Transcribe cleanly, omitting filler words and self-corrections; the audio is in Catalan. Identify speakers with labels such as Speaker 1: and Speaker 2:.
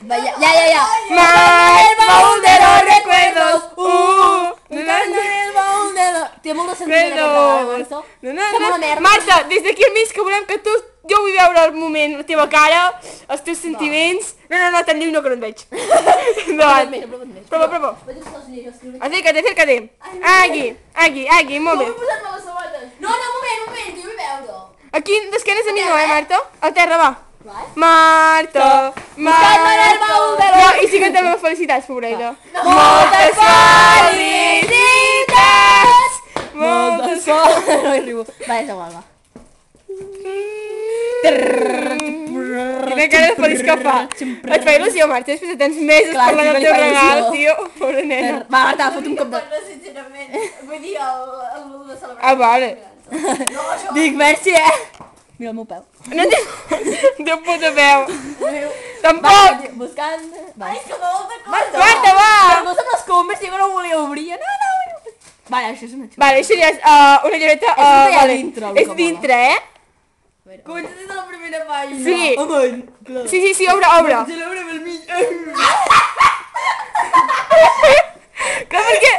Speaker 1: Ya.
Speaker 2: Más baúl de los recuerdos.
Speaker 1: Té molt de sentit aquesta Marta.
Speaker 2: Marta, des d'aquí al mig que volem que tu... Jo vull veure el moment, la teva cara, els teus sentiments... No, tan lluny no, que no et veig. Prova. Acércate. Aquí, molt bé.
Speaker 1: No, moment, que jo vull veure.
Speaker 2: Aquí, d'esquenes a mi no, Marta? A terra, va. Marta.
Speaker 1: el baúl de
Speaker 2: No, i sí que també les felicitats, pobreïda.
Speaker 1: Moltes
Speaker 2: felicitats!
Speaker 1: Moltes felicitats! No hi arribo. Va, és igual, va.
Speaker 2: Quina cara de feliç que fa. Et fa il·lusió, Marta, després de tants mesos parlant del teu regal, tio. Pobra nena.
Speaker 1: Va, Marta, fot un cop de...
Speaker 3: No, sincerament, vull dir el de celebrar.
Speaker 2: Ah, vale.
Speaker 1: Dic, merci, Mira el meu peu.
Speaker 2: No té puta peu. Tampoc.
Speaker 1: Buscant...
Speaker 3: Ai, que molta cosa.
Speaker 2: Marta, va.
Speaker 1: Però no som les combes, jo no volia obrir. No. Vale, això és una xupa.
Speaker 2: Vale, això ja és una lloreta...
Speaker 1: És que hi ha dintre, el
Speaker 2: És
Speaker 1: que
Speaker 2: dintre,
Speaker 3: Comences des de la primera pàgina.
Speaker 2: Sí.
Speaker 1: Home, clar.
Speaker 2: Sí, obre.
Speaker 1: Celebra pel mig.
Speaker 2: Clar, perquè